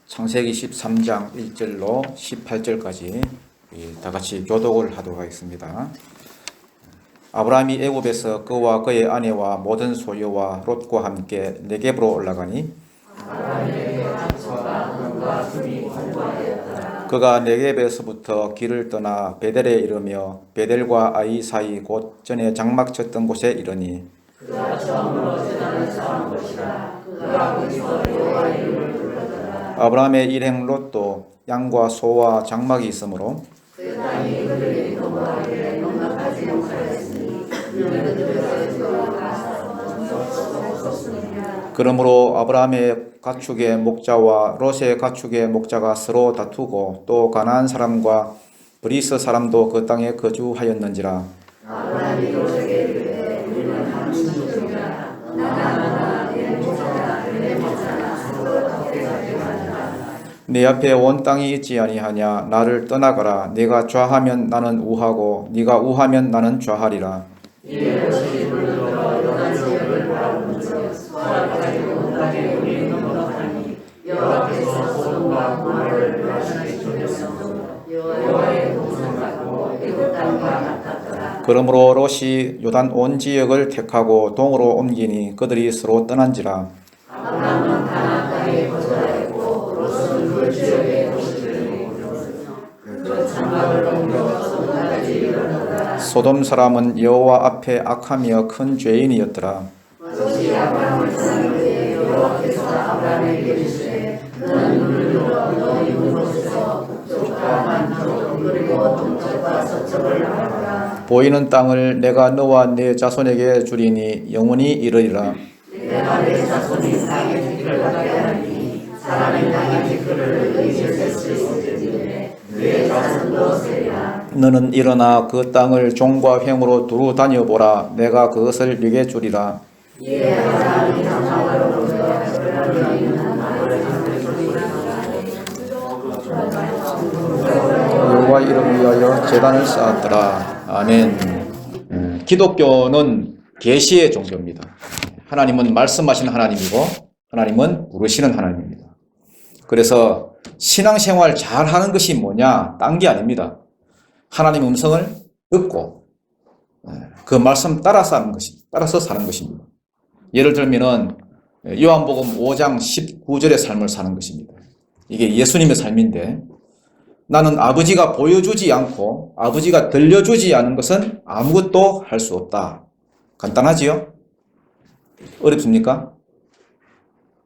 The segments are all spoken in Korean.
창세기 13장 1절로 18절까지 다 같이 교독을 하도록 하겠습니다. 아브라함이 애굽에서 그와 그의 아내와 모든 소유와 롯과 함께 네겝으로 올라가니 그가 네겝에서부터 길을 떠나 베델에 이르며 베델과 아이 사이 곧 전에 장막 쳤던 곳에 이르니 그가 처음으로 전하는 사람 것이라. 그가 거기서 여호와의 이름을 불렀더라. 아브라함의 일행 롯도 양과 소와 장막이 있으므로 그 땅이 그들이 도모하기에 농락하지 못하였으니 그들은 그들에서 들어가서 그러므로 아브라함의 가축의 목자와 롯의 가축의 목자가 서로 다투고 또 가나안 사람과 브리스 사람도 그 땅에 거주하였는지라. 아브라함이 롯에게 이르되 우리는 한 민족이라 나나 내 목자나 내 목자나 서로 다투자. 내 앞에 온 땅이 있지 아니하냐. 나를 떠나가라. 네가 좌하면 나는 우하고 네가 우하면 나는 좌하리라. 이에 롯이 불을 들어 요단 지역을 바라보면서 수알을 가지고 온 땅에 우리 넘어가니 여호와께서 소돔과 고모라를 멸하시게 주셨으므로 여호와의 공성 같고 애굽 땅과 같았더라. 그러므로 롯이 요단 온 지역을 택하고 동으로 옮기니 그들이 서로 떠난지라. 아브라함은 가나안 땅에 거주하였고 롯은 그 지역에 도시들을 이루었으며 그 장막을 옮겨 소돔까지 이르렀더라. 소돔 사람은 여호와 앞에 악하며 큰 죄인이었더라. 롯이 아브라함을 떠나기에 여호와께서 아브라함에게 이르시되 너는 눈을 들어 너 있는 곳에서 북쪽과 남쪽 그리고 동쪽과 서쪽을 바라보라. 보이는 땅을 내가 너와 네 자손에게 주리니 영원히 이르리라. 내가 내 자손이 땅의 티끌을 받게 하리니 사람이 땅의 티끌을 의지에 셀수 있을 때에 내 자손도 세리라. 너는 일어나 그 땅을 종과 횡으로 두루 다녀보라. 내가 그것을 네게 주리라. 이에 아브라함이 장막으로 옮겨 그들을 있는 말을 여호와 이름을 위하여 제단을 쌓았더라. 아멘. 기독교는 계시의 종교입니다. 하나님은 말씀하시는 하나님이고 하나님은 부르시는 하나님입니다. 그래서 신앙생활 잘 하는 것이 뭐냐? 딴 게 아닙니다. 하나님 음성을 듣고 그 말씀 따라서 사는 것입니다. 예를 들면은 요한복음 5장 19절의 삶을 사는 것입니다. 이게 예수님의 삶인데 나는 아버지가 보여주지 않고 아버지가 들려주지 않은 것은 아무것도 할 수 없다. 간단하지요? 어렵습니까?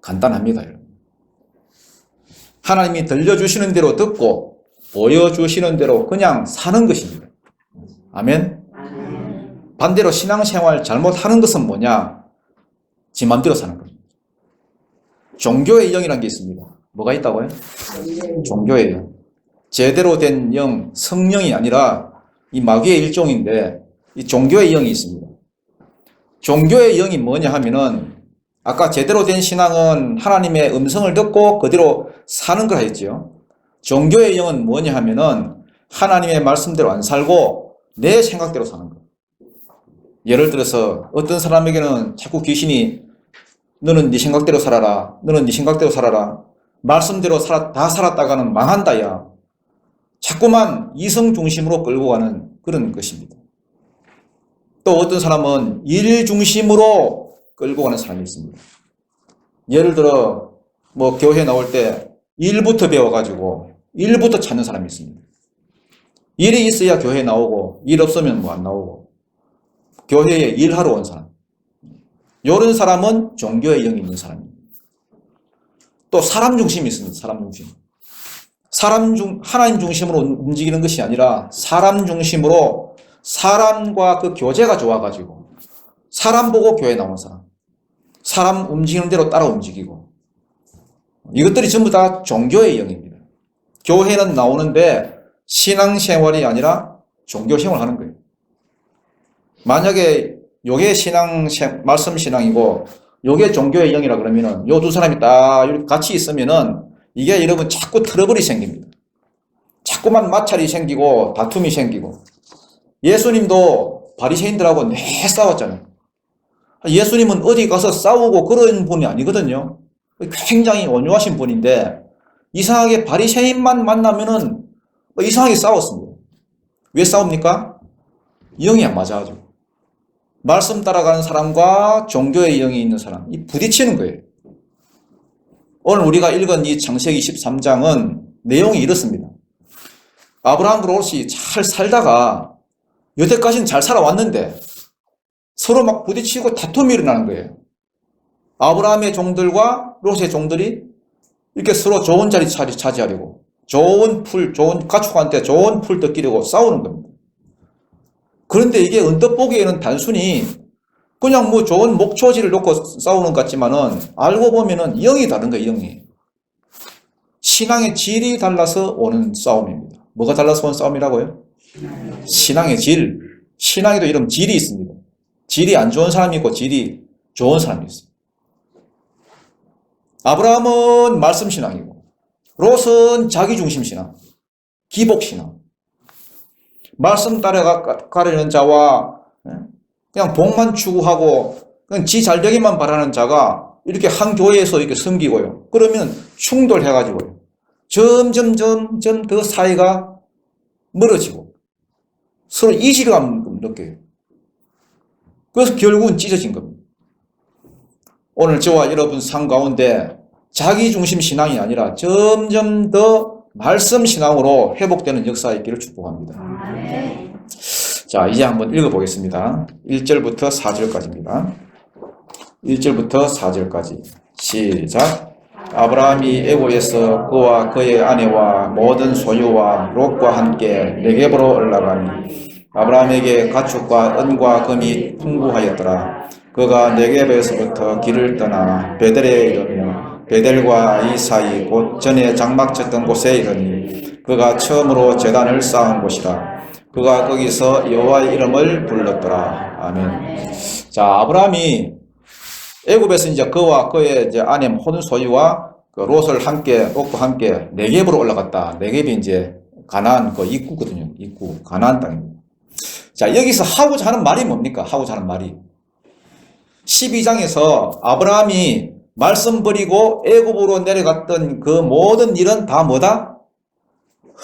간단합니다. 하나님이 들려주시는 대로 듣고 보여주시는 대로 그냥 사는 것입니다. 아멘? 반대로 신앙생활 잘못하는 것은 뭐냐? 지 맘대로 사는 겁니다. 종교의 영이라는 게 있습니다. 뭐가 있다고요? 종교의 영. 제대로 된 영, 성령이 아니라 이 마귀의 일종인데 이 종교의 영이 있습니다. 종교의 영이 뭐냐 하면은 아까 제대로 된 신앙은 하나님의 음성을 듣고 그대로 사는 걸 했지요. 종교의 영은 뭐냐 하면은 하나님의 말씀대로 안 살고 내 생각대로 사는 거예요. 예를 들어서 어떤 사람에게는 자꾸 귀신이 너는 네 생각대로 살아라. 너는 네 생각대로 살아라. 말씀대로 다 살았다가는 망한다 야. 자꾸만 이성 중심으로 끌고 가는 그런 것입니다. 또 어떤 사람은 일 중심으로 끌고 가는 사람이 있습니다. 예를 들어 뭐 교회 나올 때 일부터 배워가지고 일부터 찾는 사람이 있습니다. 일이 있어야 교회 나오고 일 없으면 뭐 안 나오고 교회에 일하러 온 사람. 이런 사람은 종교의 영이 있는 사람입니다. 또 사람 중심이 있습니다. 사람 중심. 하나님 중심으로 움직이는 것이 아니라 사람 중심으로 사람과 그 교제가 좋아가지고 사람 보고 교회 나온 사람. 사람 움직이는 대로 따라 움직이고 이것들이 전부 다 종교의 영입니다. 교회는 나오는데 신앙생활이 아니라 종교생활을 하는 거예요. 만약에 요게 말씀 신앙이고 요게 종교의 영이라 그러면은 요 두 사람이 딱 이렇게 같이 있으면은 이게 여러분 자꾸 트러블이 생깁니다. 자꾸만 마찰이 생기고 다툼이 생기고 예수님도 바리새인들하고 내 싸웠잖아요. 예수님은 어디 가서 싸우고 그런 분이 아니거든요. 굉장히 온유하신 분인데 이상하게 바리새인만 만나면은 이상하게 싸웠습니다. 왜 싸웁니까? 영이 안 맞아가지고. 말씀 따라가는 사람과 종교의 영이 있는 사람이 부딪히는 거예요. 오늘 우리가 읽은 이 창세기 23장은 내용이 이렇습니다. 아브라함과 롯이 잘 살다가 여태까지는 잘 살아왔는데 서로 막 부딪히고 다툼이 일어나는 거예요. 아브라함의 종들과 롯의 종들이 이렇게 서로 좋은 자리 차지하려고 좋은 가축한테 좋은 풀 뜯기려고 싸우는 겁니다. 그런데 이게 언뜻 보기에는 단순히 그냥 뭐 좋은 목초지를 놓고 싸우는 것 같지만은 알고 보면은 영이 다른 거예요, 영이. 신앙의 질이 달라서 오는 싸움입니다. 뭐가 달라서 오는 싸움이라고요? 신앙의 질. 신앙에도 이런 질이 있습니다. 질이 안 좋은 사람이 있고 질이 좋은 사람이 있어요. 아브라함은 말씀 신앙이고 롯은 자기중심 신앙, 기복 신앙. 말씀 따라가려는 자와 그냥 복만 추구하고 그냥 지 잘되기만 바라는 자가 이렇게 한 교회에서 이렇게 섬기고요. 그러면 충돌해가지고요. 점점 더 사이가 멀어지고 서로 이질감 느껴요. 그래서 결국은 찢어진 겁니다. 오늘 저와 여러분 삶 가운데 자기중심 신앙이 아니라 점점 더 말씀 신앙으로 회복되는 역사가 있기를 축복합니다. 자, 이제 한번 읽어보겠습니다. 1절부터 4절까지입니다. 1절부터 4절까지 시작. 아브라함이 애고에서 그와 그의 아내와 모든 소유와 롯과 함께 네겝으로 올라가니 아브라함에게 가축과 은과 금이 풍부하였더라. 그가 네겝에서부터 길을 떠나 베델에 이르며 베델과 이 사이 곧 전에 장막 쳤던 곳에 이르니 그가 처음으로 제단을 쌓은 곳이라. 그가 거기서 여호와의 이름을 불렀더라. 아멘. 자, 아브라함이 애굽에서 이제 그와 그의 이제 아내 모든 소유와 그 롯을 롯과 함께 네겝으로 올라갔다. 네겝이 이제 가나안 그 입구거든요. 입구 가나안 땅입니다. 자, 여기서 하고자 하는 말이 뭡니까? 하고자 하는 말이 12장에서 아브라함이 말씀 버리고 애굽으로 내려갔던 그 모든 일은 다 뭐다?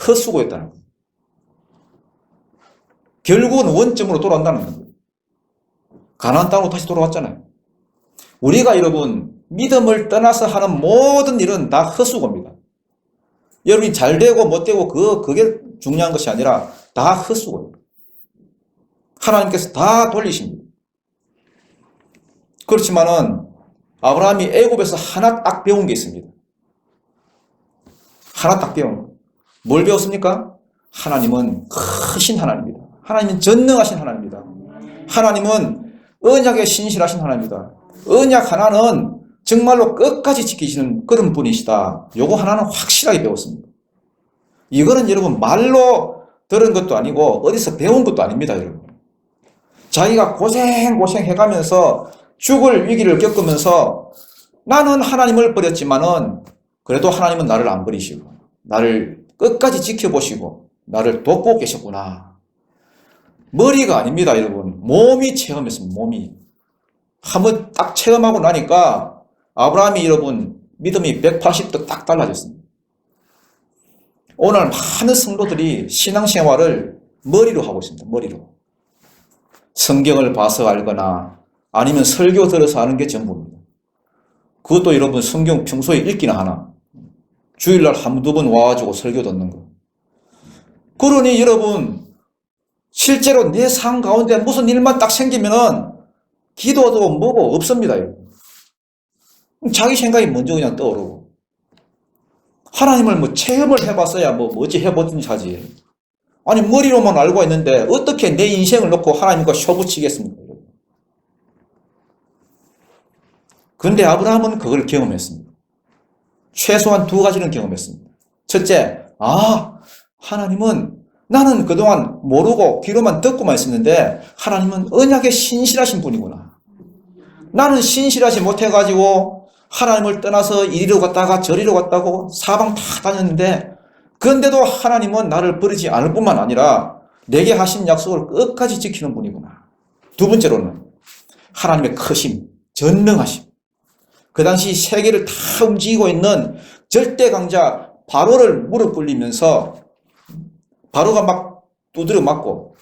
헛수고였다는 거예요. 결국은 원점으로 돌아온다는 거예요. 가나안 땅으로 다시 돌아왔잖아요. 우리가 여러분 믿음을 떠나서 하는 모든 일은 다 헛수고입니다. 여러분이 잘 되고 못 되고 그게 중요한 것이 아니라 다 헛수고예요. 하나님께서 다 돌리십니다. 그렇지만은 아브라함이 애굽에서 하나 딱 배운 게 있습니다. 하나 딱 배운 거. 뭘 배웠습니까? 하나님은 크신 하나님입니다. 하나님은 전능하신 하나님입니다. 하나님은 언약에 신실하신 하나님입니다. 언약 하나는 정말로 끝까지 지키시는 그런 분이시다. 요거 하나는 확실하게 배웠습니다. 이거는 여러분 말로 들은 것도 아니고 어디서 배운 것도 아닙니다, 여러분. 자기가 고생해가면서 죽을 위기를 겪으면서 나는 하나님을 버렸지만은 그래도 하나님은 나를 안 버리시고 나를 끝까지 지켜보시고 나를 돕고 계셨구나. 머리가 아닙니다, 여러분. 몸이 체험했습니다. 몸이. 한번 딱 체험하고 나니까 아브라함이 여러분 믿음이 180도 딱 달라졌습니다. 오늘 많은 성도들이 신앙생활을 머리로 하고 있습니다. 머리로. 성경을 봐서 알거나 아니면 설교 들어서 하는 게 전부입니다. 그것도 여러분 성경 평소에 읽기나 하나. 주일날 한두 번 와가지고 설교 듣는 거. 그러니 여러분 실제로 내 삶 가운데 무슨 일만 딱 생기면은 기도도 뭐고 없습니다. 여러분. 자기 생각이 먼저 그냥 떠오르고 하나님을 뭐 체험을 해봤어야 뭐 어찌 해보든지 하지. 아니 머리로만 알고 있는데 어떻게 내 인생을 놓고 하나님과 쇼부치겠습니까? 그런데 아브라함은 그걸 경험했습니다. 최소한 두 가지는 경험했습니다. 첫째, 하나님은 나는 그동안 모르고 귀로만 듣고만 있었는데 하나님은 언약에 신실하신 분이구나. 나는 신실하지 못해가지고 하나님을 떠나서 이리로 갔다가 저리로 갔다고 사방 다 다녔는데 그런데도 하나님은 나를 버리지 않을 뿐만 아니라 내게 하신 약속을 끝까지 지키는 분이구나. 두 번째로는 하나님의 크심, 전능하심. 그 당시 세계를 다 움직이고 있는 절대 강자 바로를 무릎 꿇리면서 바로가 막 두드려 맞고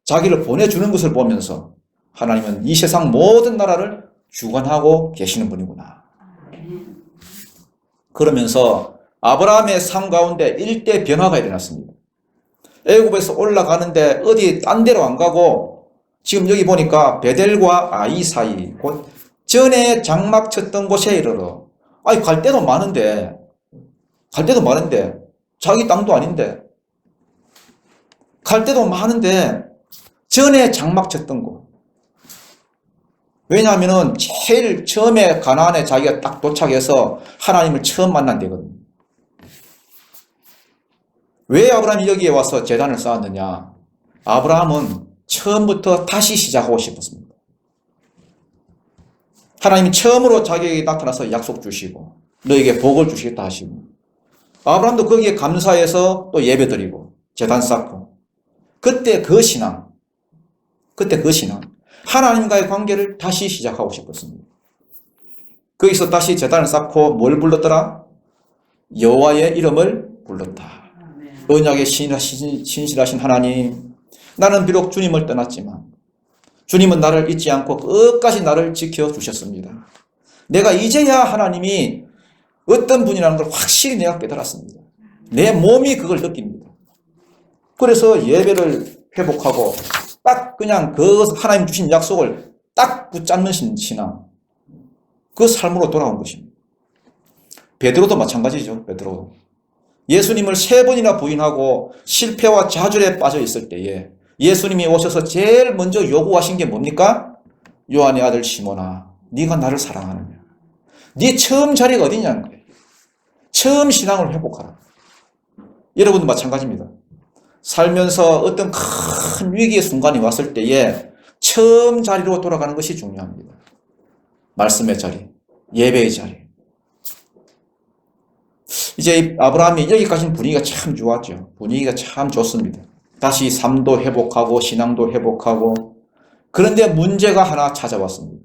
자기를 보내주는 것을 보면서 하나님은 이 세상 모든 나라를 주관하고 계시는 분이구나. 그러면서 아브라함의 삶 가운데 일대 변화가 일어났습니다. 애굽에서 올라가는데 어디 딴 데로 안 가고 지금 여기 보니까 베델과 아이 사이 곧 전에 장막 쳤던 곳에 이르러 아니 갈 데도 많은데 자기 땅도 아닌데 갈 데도 많은데 전에 장막 쳤던 곳. 왜냐하면은 제일 처음에 가나안에 자기가 딱 도착해서 하나님을 처음 만난 데거든요. 왜 아브라함이 여기에 와서 제단을 쌓았느냐? 아브라함은 처음부터 다시 시작하고 싶었습니다. 하나님이 처음으로 자기에게 나타나서 약속 주시고 너에게 복을 주시겠다 하시고 아브라함도 거기에 감사해서 또 예배드리고 제단 쌓고 그때 그 신앙 하나님과의 관계를 다시 시작하고 싶었습니다. 거기서 다시 제단을 쌓고 뭘 불렀더라? 여호와의 이름을 불렀다. 언약에 신실하신 하나님, 나는 비록 주님을 떠났지만 주님은 나를 잊지 않고 끝까지 나를 지켜주셨습니다. 내가 이제야 하나님이 어떤 분이라는 걸 확실히 내가 깨달았습니다. 내 몸이 그걸 느낍니다. 그래서 예배를 회복하고 딱 그냥 그 하나님 주신 약속을 딱 붙잡는 신앙, 그 삶으로 돌아온 것입니다. 베드로도 마찬가지죠. 베드로 예수님을 3번이나 부인하고 실패와 좌절에 빠져 있을 때에 예수님이 오셔서 제일 먼저 요구하신 게 뭡니까? 요한의 아들 시몬아, 네가 나를 사랑하느냐? 네 처음 자리가 어디냐는 거예요. 처음 신앙을 회복하라. 여러분도 마찬가지입니다. 살면서 어떤 큰 위기의 순간이 왔을 때에 처음 자리로 돌아가는 것이 중요합니다. 말씀의 자리, 예배의 자리. 이제 아브라함이 여기까지는 분위기가 참 좋았죠. 분위기가 참 좋습니다. 다시 삶도 회복하고 신앙도 회복하고. 그런데 문제가 하나 찾아왔습니다.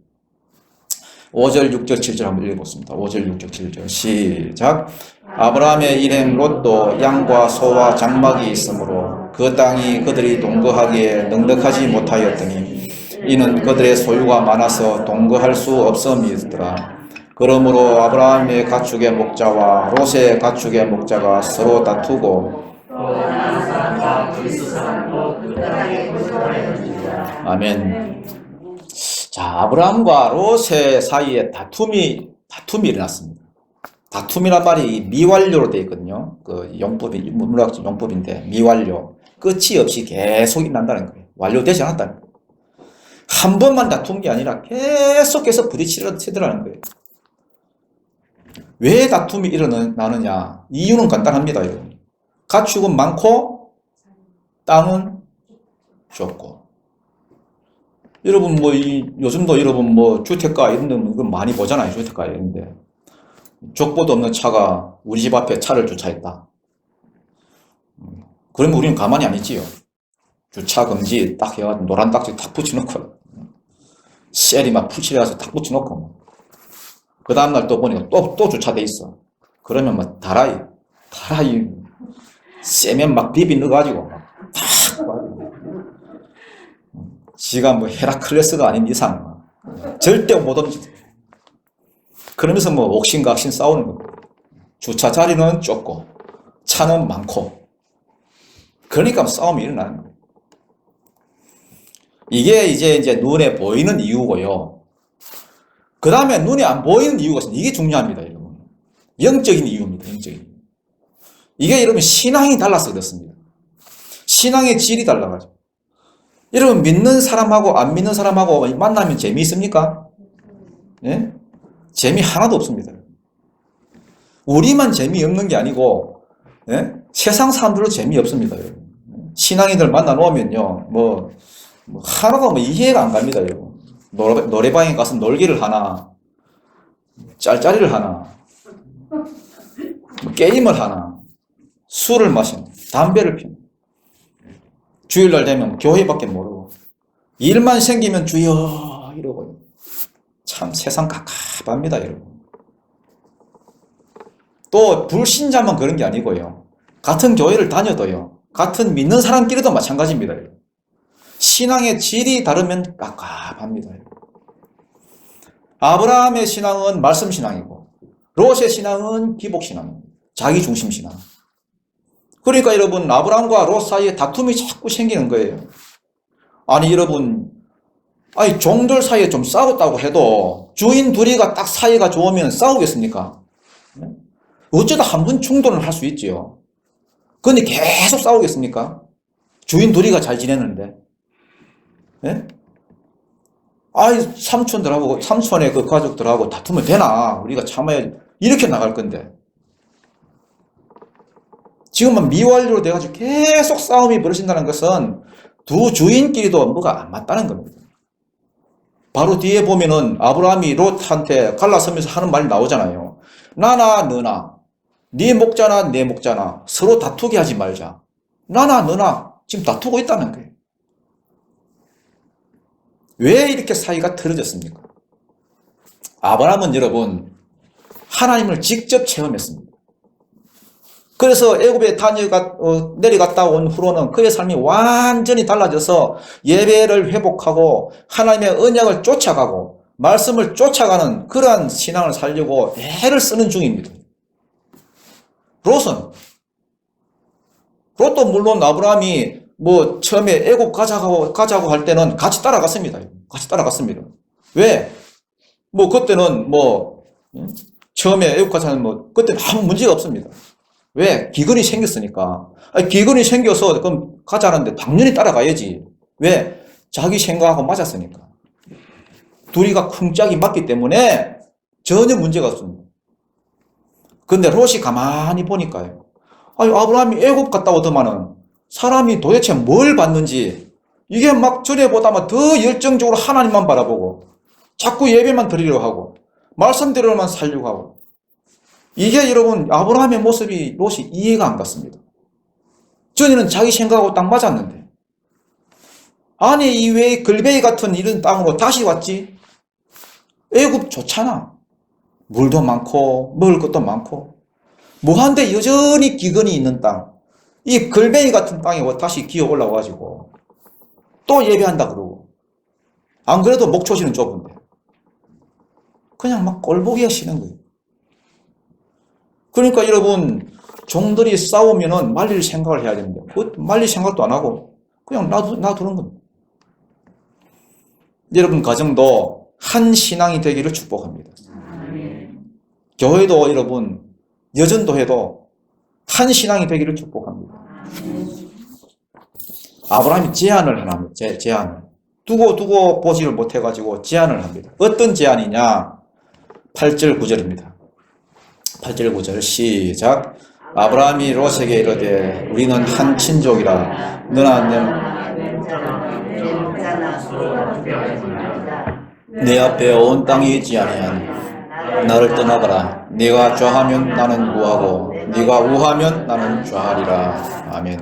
5절, 6절, 7절 한번 읽어보겠습니다. 5절, 6절, 7절 시작. 아브라함의 일행 롯도 양과 소와 장막이 있으므로 그 땅이 그들이 동거하기에 넉넉하지 못하였더니 이는 그들의 소유가 많아서 동거할 수 없음이더라. 그러므로 아브라함의 가축의 목자와 롯의 가축의 목자가 서로 다투고 아멘. 자, 아브라함과 롯의 사이에 다툼이 일어났습니다. 다툼이란 말이 미완료로 되어 있거든요. 그 용법이 문학적 용법인데 미완료. 끝이 없이 계속 일어난다는 거예요. 완료되지 않았다는 거예요. 한 번만 다툰 게 아니라 계속해서 부딪히더라는 거예요. 왜 다툼이 일어나느냐? 이유는 간단합니다, 여러분. 가축은 많고 땅은 좁고. 여러분 요즘도 여러분 주택가 이런 데 많이 보잖아요. 주택가 이런데 족보도 없는 차가 우리 집 앞에 차를 주차했다. 그러면 우리는 가만히 안 있지요. 주차 금지 딱 해가지고 노란 딱지 탁 붙여놓고 셀이 막 푸칠해가지고 탁 붙여놓고 그 다음날 또 보니까 또 주차돼 있어. 그러면 막 다라이 세면 막 비비 넣어가지고 탁 지가 헤라클레스가 아닌 이상 절대 못 움직여. 그러면서 옥신각신 싸우는 거예요. 주차 자리는 좁고 차는 많고 그러니까 싸움이 일어나는 거예요. 이게 이제 눈에 보이는 이유고요. 그 다음에 눈에 안 보이는 이유가 있습니다. 이게 중요합니다, 여러분. 영적인 이유입니다, 영적인 이유. 이게 여러분 신앙이 달라서 그렇습니다. 신앙의 질이 달라가지고. 여러분 믿는 사람하고 안 믿는 사람하고 만나면 재미있습니까? 예? 재미 하나도 없습니다. 우리만 재미없는 게 아니고 예? 세상 사람들도 재미없습니다. 여러분. 신앙인들 만나 놓으면요 하나도 이해가 안 갑니다. 여러분. 노래방에 가서 놀기를 하나 짤짤이를 하나 게임을 하나 술을 마시나 담배를 피우나 주일날 되면 교회밖에 모르고 일만 생기면 주여 이러고 참 세상 갑갑합니다, 여러분. 또 불신자만 그런 게 아니고요. 같은 교회를 다녀도요. 같은 믿는 사람끼리도 마찬가지입니다. 신앙의 질이 다르면 깝깝합니다. 아브라함의 신앙은 말씀 신앙이고 롯의 신앙은 기복 신앙입니다. 자기 중심 신앙. 그러니까 여러분 아브라함과 롯 사이에 다툼이 자꾸 생기는 거예요. 아니 여러분 아니 종들 사이에 좀 싸웠다고 해도 주인 둘이가 딱 사이가 좋으면 싸우겠습니까? 어쩌다 한 번 충돌을 할 수 있지요. 그런데 계속 싸우겠습니까? 주인 둘이가 잘 지내는데. 예? 아이 삼촌들하고 삼촌의 그 가족들하고 다투면 되나? 우리가 참아야 이렇게 나갈 건데. 지금은 미완료로 돼가지고 계속 싸움이 벌어진다는 것은 두 주인끼리도 뭐가 안 맞다는 겁니다. 바로 뒤에 보면은 아브라함이 롯한테 갈라서면서 하는 말이 나오잖아요. 나나 너나 네 목자나 내 목자나 서로 다투게 하지 말자. 나나 너나 지금 다투고 있다는 거예요. 왜 이렇게 사이가 틀어졌습니까? 아브라함은 여러분 하나님을 직접 체험했습니다. 그래서 애굽에 내려갔다 온 후로는 그의 삶이 완전히 달라져서 예배를 회복하고 하나님의 언약을 쫓아가고 말씀을 쫓아가는 그러한 신앙을 살려고 애를 쓰는 중입니다. 롯도 물론 아브라함이 뭐 처음에 애굽 가자고 할 때는 같이 따라갔습니다. 왜? 뭐 그때는 뭐 처음에 애굽 가자는 뭐 그때는 아무 문제가 없습니다. 왜? 기근이 생겼으니까. 아니, 기근이 생겨서 그럼 가자는데 당연히 따라가야지. 왜? 자기 생각하고 맞았으니까. 둘이가 쿵짝이 맞기 때문에 전혀 문제가 없습니다. 근데 롯이 가만히 보니까요. 아니, 아브라함이 애굽 갔다 오더만은 사람이 도대체 뭘 받는지 이게 막 전에보다만 더 열정적으로 하나님만 바라보고 자꾸 예배만 드리려고 하고 말씀대로만 살려고 하고 이게 여러분 아브라함의 모습이 롯이 이해가 안 갔습니다. 전에는 자기 생각하고 딱 맞았는데 아니 이 왜 글베이 같은 이런 땅으로 다시 왔지? 애굽 좋잖아. 물도 많고 먹을 것도 많고 뭐한데 여전히 기근이 있는 땅 이 글베이 같은 땅에 다시 기어 올라와가지고 또 예배한다 그러고 안 그래도 목초지는 좁은데 그냥 막 꼴보기가 싫은 거예요. 그러니까 여러분 종들이 싸우면은 말릴 생각을 해야 되는데 말릴 생각도 안 하고 그냥 놔두는 겁니다. 여러분 가정도 한 신앙이 되기를 축복합니다. 교회도 여러분 여전도 해도 한 신앙이 되기를 축복합니다. 아브라함이 제안을 하나 합니다. 제안을 두고 보지를 못해가지고 제안을 합니다. 어떤 제안이냐? 8절 9절입니다. 8절 9절 시작. 아브라함이 롯에게 이르되 우리는 한 친족이라 너나 내 앞에 온 땅이 있지 아니한 나를 떠나가라. 네가 좌하면 나는 우하고 네가 우하면 나는 좌하리라. 아멘.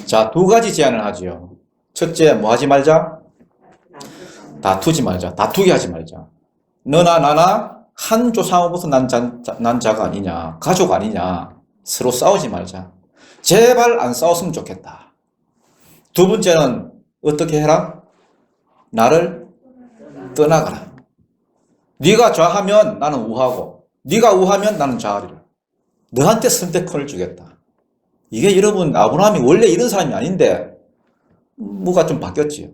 자, 두 가지 제안을 하지요. 첫째 뭐 하지 말자? 다투지 말자. 다투게 하지 말자. 너나 나나 한 조상으로부터 난 자가 아니냐, 가족 아니냐, 서로 싸우지 말자. 제발 안 싸웠으면 좋겠다. 두 번째는 어떻게 해라? 나를 떠나가라. 네가 좌하면 나는 우하고 네가 우하면 나는 좌하리라. 너한테 선택권을 주겠다. 이게 여러분 아브라함이 원래 이런 사람이 아닌데 뭐가 좀 바뀌었지요.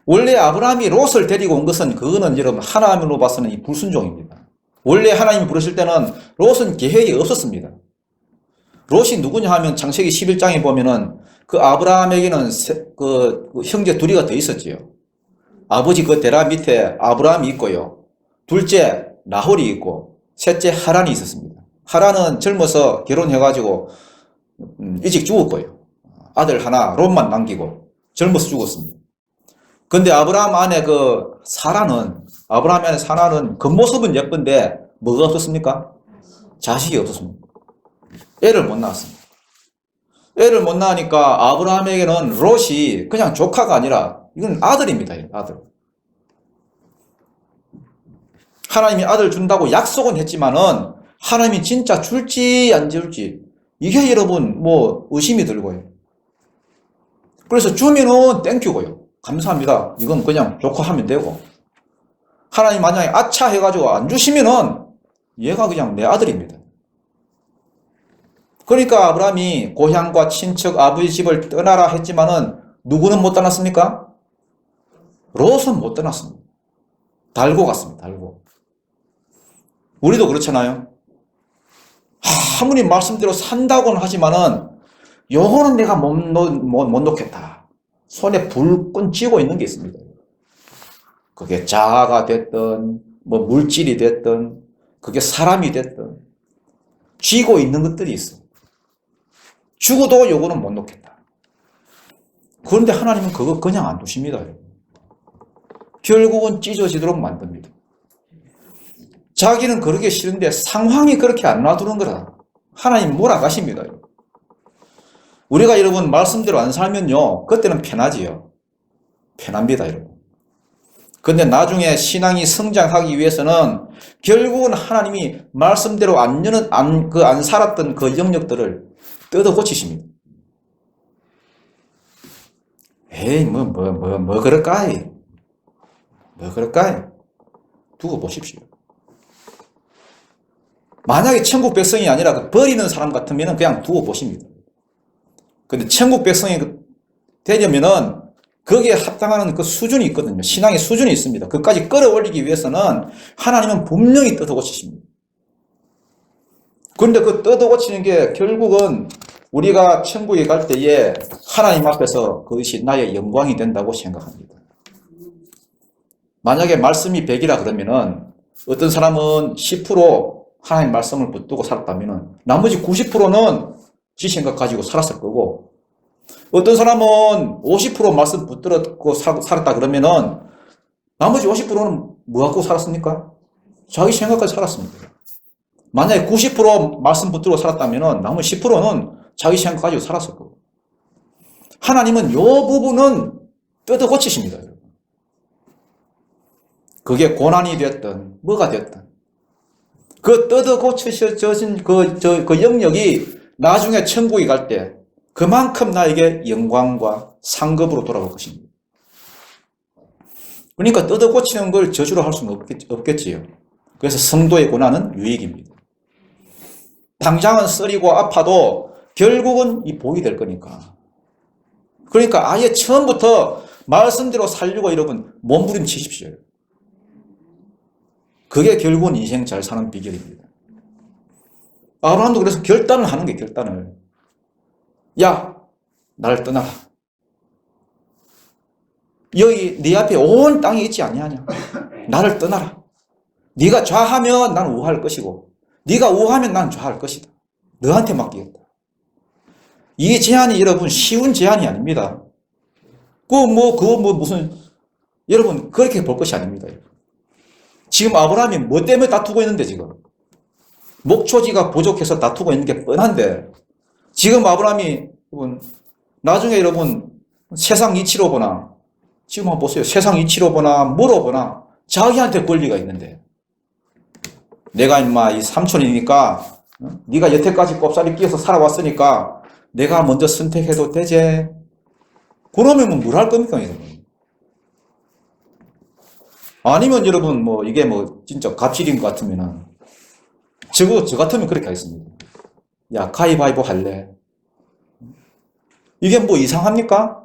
원래 아브라함이 롯을 데리고 온 것은 그거는 여러분 하나님으로 봐서는 이 불순종입니다. 원래 하나님이 부르실 때는 롯은 계획이 없었습니다. 롯이 누구냐 하면 창세기 11장에 보면은 그 아브라함에게는 그 형제 둘이가 더 있었지요. 아버지 그 데라 밑에 아브라함이 있고요. 둘째 나홀이 있고 셋째 하란이 있었습니다. 하란은 젊어서 결혼해가지고 일찍 죽었고요. 아들 하나 롯만 남기고 젊어서 죽었습니다. 근데 아브라함 안에 아브라함 안에 사라는 겉모습은 예쁜데 뭐가 없었습니까? 자식이 없었습니다. 애를 못 낳았습니다. 애를 못 낳으니까 아브라함에게는 롯이 그냥 조카가 아니라 이건 아들입니다. 아들. 하나님이 아들 준다고 약속은 했지만은 하나님이 진짜 줄지 안 줄지 이게 여러분 뭐 의심이 들고요. 그래서 주면은 땡큐고요. 감사합니다. 이건 그냥 좋고 하면 되고. 하나님 만약에 아차 해가지고 안 주시면은 얘가 그냥 내 아들입니다. 그러니까 아브라함이 고향과 친척 아버지 집을 떠나라 했지만은 누구는 못 떠났습니까? 롯은 못 떠났습니다. 달고 갔습니다. 달고. 우리도 그렇잖아요. 아무리 말씀대로 산다고는 하지만은 요거는 내가 못 놓겠다. 손에 불끈 쥐고 있는 게 있습니다. 그게 자아가 됐든 뭐 물질이 됐든 그게 사람이 됐든 쥐고 있는 것들이 있어. 죽어도 요거는 못 놓겠다. 그런데 하나님은 그거 그냥 안 두십니다. 결국은 찢어지도록 만듭니다. 자기는 그러기 싫은데 상황이 그렇게 안 놔두는 거라 하나님 몰아가십니다. 우리가 여러분 말씀대로 안 살면요 그때는 편하지요. 편합니다 여러분. 근데 나중에 신앙이 성장하기 위해서는 결국은 하나님이 말씀대로 안 살았던 그 영역들을 뜯어 고치십니다. 에이 뭐 그럴까이 뭐 그럴까이 두고 보십시오. 만약에 천국 백성이 아니라 버리는 사람 같으면 그냥 두고 보십니다. 근데 천국 백성이 되려면은 거기에 합당하는 그 수준이 있거든요. 신앙의 수준이 있습니다. 그까지 끌어올리기 위해서는 하나님은 분명히 뜯어 고치십니다. 그런데 그 뜯어 고치는 게 결국은 우리가 천국에 갈 때에 하나님 앞에서 그것이 나의 영광이 된다고 생각합니다. 만약에 말씀이 100이라 그러면은 어떤 사람은 10% 하나님 말씀을 붙들고 살았다면은 나머지 90%는 지 생각 가지고 살았을 거고 어떤 사람은 50% 말씀 붙들고 살았다 그러면은 나머지 50%는 뭐 갖고 살았습니까? 자기 생각까지 살았습니다. 만약에 90% 말씀 붙들고 살았다면은 나머지 10%는 자기 생각 가지고 살았을 거고 하나님은 요 부분은 뜯어 고치십니다. 그게 고난이 됐든 뭐가 됐든 그 뜯어 고쳐진 그 영역이 나중에 천국에 갈 때 그만큼 나에게 영광과 상급으로 돌아올 것입니다. 그러니까 뜯어 고치는 걸 저주로 할 수는 없겠지요. 그래서 성도의 고난은 유익입니다. 당장은 쓰리고 아파도 결국은 이 복이 될 거니까. 그러니까 아예 처음부터 말씀대로 살려고 여러분 몸부림치십시오. 그게 결국은 인생 잘 사는 비결입니다. 아브라함도 그래서 결단을 하는 게 결단을. 야, 나를 떠나라. 여기 네 앞에 온 땅이 있지 아니하냐. 나를 떠나라. 네가 좌하면 나는 우할 것이고 네가 우하면 나는 좌할 것이다. 너한테 맡기겠다. 이 제안이 여러분 쉬운 제안이 아닙니다. 무슨 여러분 그렇게 볼 것이 아닙니다. 지금 아브라함이 뭐 때문에 다투고 있는데 지금 목초지가 부족해서 다투고 있는 게 뻔한데 지금 아브라함이 여러분 나중에 여러분 세상 이치로 보나 지금 한번 보세요. 세상 이치로 보나 뭐로 보나 자기한테 권리가 있는데 내가 임마 이 삼촌이니까 네가 여태까지 꼽사리 끼어서 살아왔으니까 내가 먼저 선택해도 되지. 그러면 뭘 할 겁니까 여러분? 아니면 여러분 뭐 이게 뭐 진짜 갑질인 것 같으면은 저 같으면 그렇게 하겠습니다. 야 가위바위보 할래? 이게 뭐 이상합니까?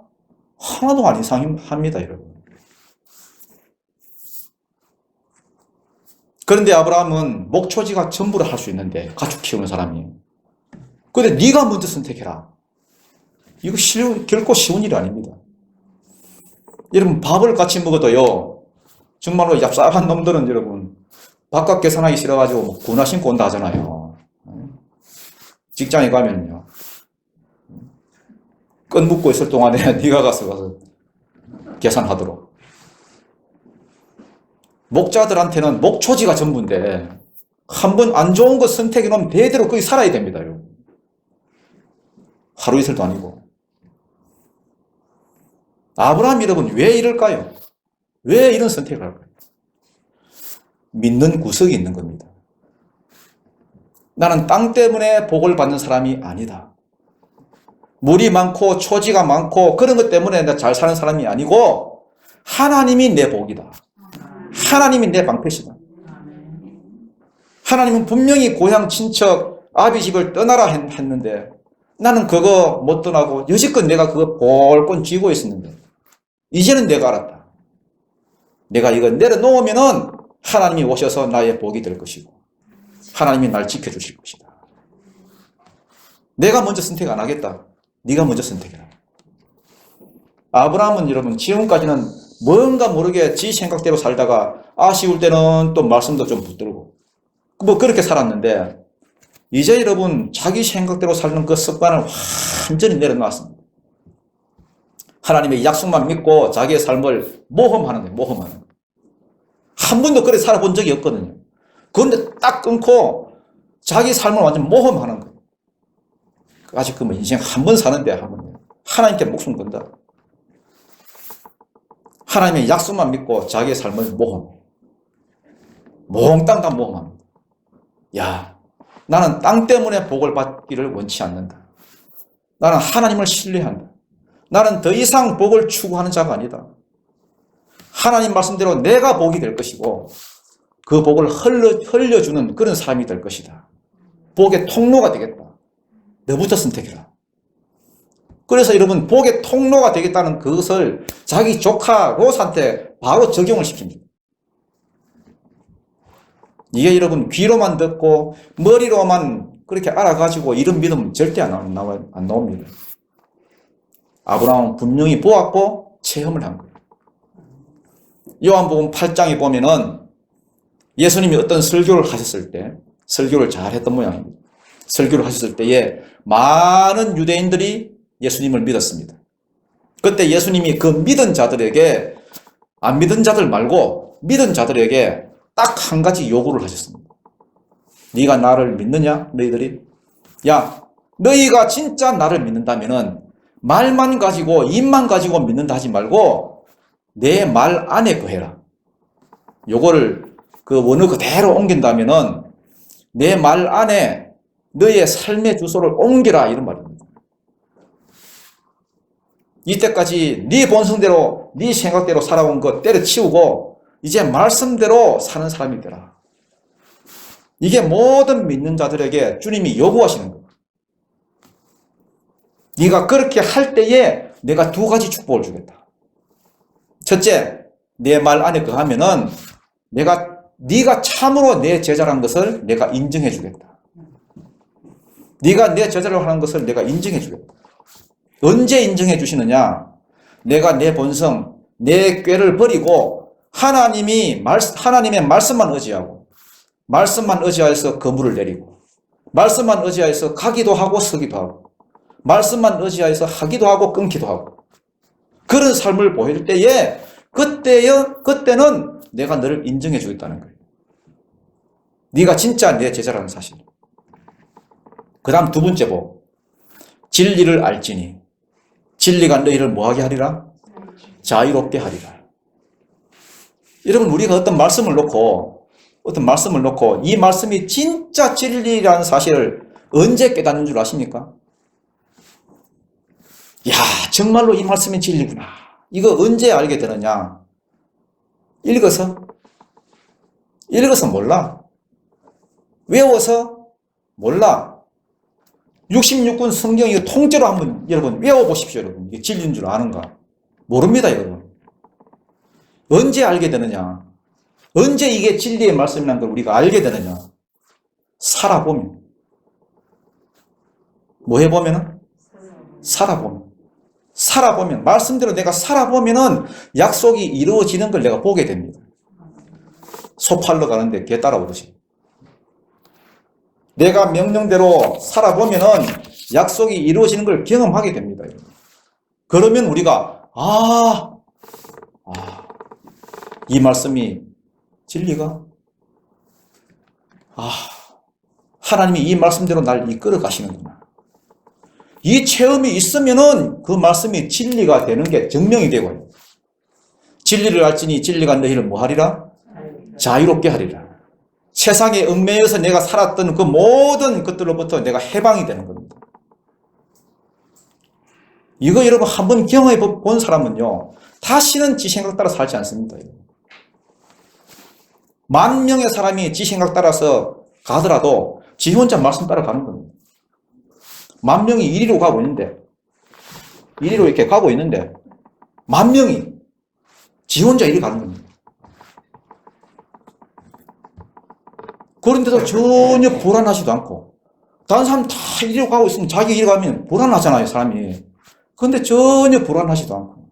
하나도 안 이상합니다 여러분. 그런데 아브라함은 목초지가 전부를 할 수 있는데 가축 키우는 사람이 근데 네가 먼저 선택해라. 이거 결코 쉬운 일이 아닙니다. 여러분 밥을 같이 먹어도요 정말로 얍삽한 놈들은 여러분 밥값 계산하기 싫어가지고 뭐 군화 신고 온다 하잖아요. 직장에 가면요 끈 묶고 있을 동안에 네가 가서 계산하도록. 목자들한테는 목초지가 전부인데 한 번 안 좋은 거 선택해 놓으면 대대로 거기 살아야 됩니다. 여러분. 하루 이틀도 아니고. 아브라함 여러분 왜 이럴까요? 왜 이런 선택을 할까요? 믿는 구석이 있는 겁니다. 나는 땅 때문에 복을 받는 사람이 아니다. 물이 많고 초지가 많고 그런 것 때문에 내가 잘 사는 사람이 아니고 하나님이 내 복이다. 하나님이 내 방패시다. 하나님은 분명히 고향 친척 아비 집을 떠나라 했는데 나는 그거 못 떠나고 여지껏 내가 그거 볼건 쥐고 있었는데 이제는 내가 알았다. 내가 이거 내려놓으면은 하나님이 오셔서 나의 복이 될 것이고 하나님이 날 지켜주실 것이다. 내가 먼저 선택 안 하겠다. 네가 먼저 선택해라. 아브라함은 여러분 지금까지는 뭔가 모르게 지 생각대로 살다가 아쉬울 때는 또 말씀도 좀 붙들고 뭐 그렇게 살았는데 이제 여러분 자기 생각대로 사는 그 습관을 완전히 내려놨습니다. 하나님의 약속만 믿고 자기의 삶을 모험하는 거예요. 모험하는 거예요. 한 번도 그렇게 살아본 적이 없거든요. 그런데 딱 끊고 자기 삶을 완전 모험하는 거예요. 아직 그 인생 한 번 사는데 한 번 하나님께 목숨 건다. 하나님의 약속만 믿고 자기의 삶을 모험해. 몽땅 다 모험합니다. 야, 나는 땅 때문에 복을 받기를 원치 않는다. 나는 하나님을 신뢰한다. 나는 더 이상 복을 추구하는 자가 아니다. 하나님 말씀대로 내가 복이 될 것이고 그 복을 흘려주는 그런 사람이 될 것이다. 복의 통로가 되겠다. 너부터 선택해라. 그래서 여러분 복의 통로가 되겠다는 그것을 자기 조카 롯한테 바로 적용을 시킵니다. 이게 여러분 귀로만 듣고 머리로만 그렇게 알아가지고 이런 믿음 절대 안 나옵니다. 아브라함은 분명히 보았고 체험을 한 거예요. 요한복음 8장에 보면은 예수님이 어떤 설교를 하셨을 때 설교를 잘 했던 모양입니다. 설교를 하셨을 때에 많은 유대인들이 예수님을 믿었습니다. 그때 예수님이 그 믿은 자들에게 안 믿은 자들 말고 믿은 자들에게 딱 한 가지 요구를 하셨습니다. 네가 나를 믿느냐? 너희들이? 야, 너희가 진짜 나를 믿는다면은 말만 가지고 입만 가지고 믿는다 하지 말고 내 말 안에 거해라. 요거를 그 원어 그대로 옮긴다면은 내 말 안에 너의 삶의 주소를 옮겨라 이런 말입니다. 이때까지 네 본성대로 네 생각대로 살아온 것 때려치우고 이제 말씀대로 사는 사람이 되라. 이게 모든 믿는 자들에게 주님이 요구하시는 거예요. 네가 그렇게 할 때에 내가 두 가지 축복을 주겠다. 첫째, 내 말 안에 거하면은 네가 참으로 내 제자라는 것을 내가 인정해 주겠다. 네가 내 제자라고 하는 것을 내가 인정해 주겠다. 언제 인정해 주시느냐? 내가 내 본성, 내 꾀를 버리고 하나님의 말씀만 의지하고 말씀만 의지하여서 거물을 내리고 말씀만 의지하여서 가기도 하고 서기도 하고 말씀만 의지하여서 하기도 하고 끊기도 하고 그런 삶을 보일 때에 그때는 내가 너를 인정해 주겠다는 거예요. 네가 진짜 내 제자라는 사실. 그 다음 두 번째 복. 진리를 알지니 진리가 너희를 뭐하게 하리라? 자유롭게 하리라. 여러분 우리가 어떤 말씀을 놓고 이 말씀이 진짜 진리라는 사실을 언제 깨닫는 줄 아십니까? 야, 정말로 이 말씀이 진리구나. 이거 언제 알게 되느냐? 읽어서 몰라. 외워서 몰라. 66권 성경 이거 통째로 한번 여러분 외워보십시오. 여러분 이게 진리인 줄 아는가? 모릅니다. 여러분. 언제 알게 되느냐? 언제 이게 진리의 말씀이라는 걸 우리가 알게 되느냐? 살아보면. 뭐 해보면은? 살아보면. 말씀대로 내가 살아보면은 약속이 이루어지는 걸 내가 보게 됩니다. 소 팔러 가는데 개 따라오듯이. 내가 명령대로 살아보면은 약속이 이루어지는 걸 경험하게 됩니다. 그러면 우리가, 이 말씀이 진리가? 하나님이 이 말씀대로 날 이끌어 가시는구나. 이 체험이 있으면은 그 말씀이 진리가 되는 게 증명이 되고요. 진리를 알지니 진리가 너희를 뭐 하리라? 자유롭게 하리라. 세상에 얽매여서 내가 살았던 그 모든 것들로부터 내가 해방이 되는 겁니다. 이거 여러분 한번 경험해 본 사람은요, 다시는 지 생각 따라 살지 않습니다. 만 명의 사람이 지 생각 따라서 가더라도 지 혼자 말씀 따라가는 겁니다. 만 명이 이리로 가고 있는데, 이리로 이렇게 가고 있는데, 만 명이 지 혼자 이리 가는 겁니다. 그런데도 전혀 불안하지도 않고, 다른 사람 다 이리로 가고 있으면 자기 이리 가면 불안하잖아요, 사람이. 그런데 전혀 불안하지도 않고,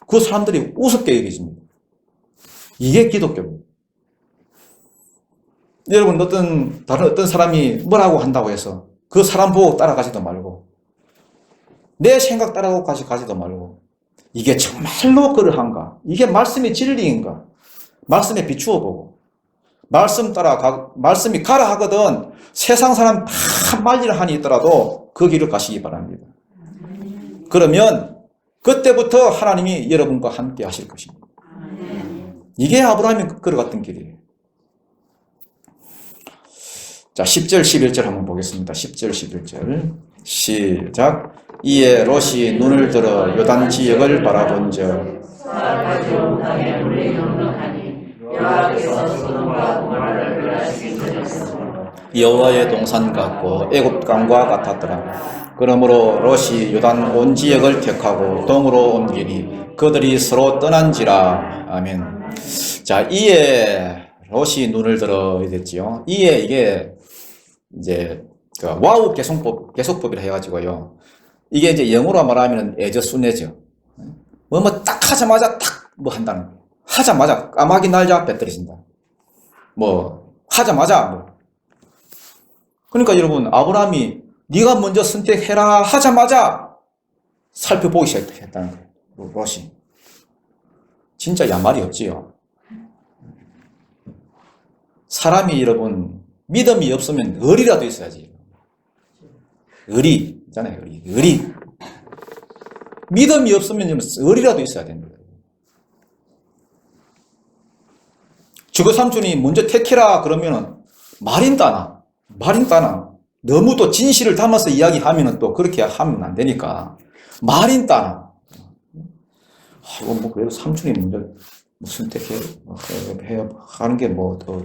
그 사람들이 우습게 여겨집니다. 이게 기독교입니다. 여러분, 다른 어떤 사람이 뭐라고 한다고 해서 그 사람 보고 따라가지도 말고, 내 생각 따라가고 가지도 말고, 이게 정말로 그러한가? 이게 말씀이 진리인가? 말씀에 비추어 보고, 말씀이 가라 하거든 세상 사람 다 말리를 하니 있더라도 그 길을 가시기 바랍니다. 그러면 그때부터 하나님이 여러분과 함께 하실 것입니다. 이게 아브라함이 걸어갔던 길이에요. 자, 10절, 11절 한번 보겠습니다. 10절, 11절. 시작. 이에 롯이 눈을 들어 요단 지역을 바라본즉 여호와의 동산 같고 애굽 강과 같았더라. 그러므로 롯이 요단 온 지역을 택하고 동으로 옮기니 그들이 서로 떠난지라. 아멘. 자, 이에 롯이 눈을 들어 이랬지요. 이에 이게 이제 그 와우 계속법이라 해가지고요. 이게 이제 영어로 말하면 에저순내죠. 뭐 딱 하자마자 딱 뭐 한다는 거예요. 하자마자 까마귀 날자 배떨어진다. 뭐 하자마자 뭐. 그러니까 여러분, 아브라함이 네가 먼저 선택해라 하자마자 살펴보기 시작했다는 거예요. 롯이. 진짜 야말이 없지요. 사람이 여러분 믿음이 없으면 의리라도 있어야지. 의리 있잖아요. 의리. 믿음이 없으면 의리라도 있어야 됩니다. 주거 삼촌이 먼저 택해라 그러면은 말인 따나 너무 또 진실을 담아서 이야기하면은 또 그렇게 하면 안 되니까 말인 따나 이거 뭐 그래도 삼촌이 먼저 무슨 택해 하는 게 뭐 더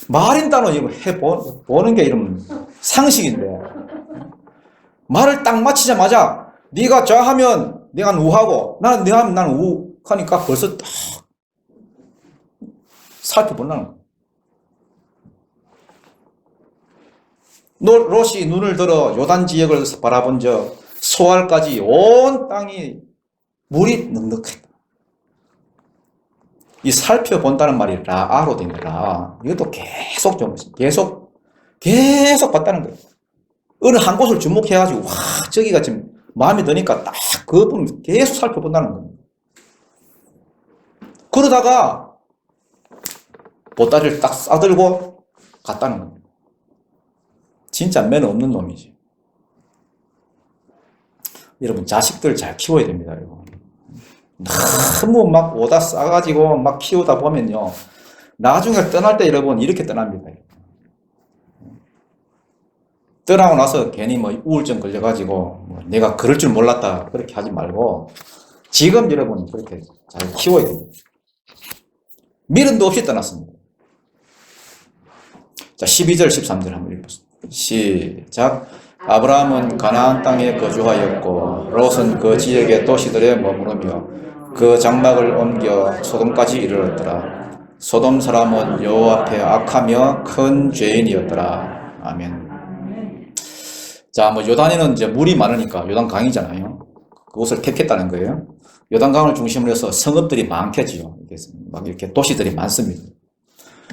말인 따나 이거 해보는 게 이런 상식인데 말을 딱 마치자마자 네가 저 하면 내가 우하고 나는 네 하면 나는 우 하니까 벌써 딱 살펴본다는 거예요. 롯이 눈을 들어 요단 지역을 바라본즉 소알까지 온 땅이 물이 넉넉했다. 이 살펴본다는 말이 라아로 된 거라. 이것도 계속 봤다는 거예요. 어느 한 곳을 주목해가지고 와 저기가 지금 마음에 드니까 딱 그 부분 계속 살펴본다는 거예요. 그러다가 보따리를 딱 싸들고 갔다는 겁니다. 진짜 매너 없는 놈이지. 여러분, 자식들 잘 키워야 됩니다, 여러분. 너무 막 오다 싸가지고 막 키우다 보면요. 나중에 떠날 때 여러분, 이렇게 떠납니다. 떠나고 나서 괜히 뭐 우울증 걸려가지고 내가 그럴 줄 몰랐다. 그렇게 하지 말고 지금 여러분 그렇게 잘 키워야 됩니다. 미련도 없이 떠났습니다. 자, 12절, 13절 한번 읽어보겠습니다. 시작. 아브라함은 가나안 땅에 거주하였고 롯은 그 지역의 도시들에 머무르며 그 장막을 옮겨 소돔까지 이르렀더라. 소돔 사람은 여호와 앞에 악하며 큰 죄인이었더라. 아멘. 자, 뭐 요단에는 이제 물이 많으니까 요단강이잖아요. 그곳을 택했다는 거예요. 요단강을 중심으로 해서 성읍들이 많겠지요. 막 이렇게 도시들이 많습니다.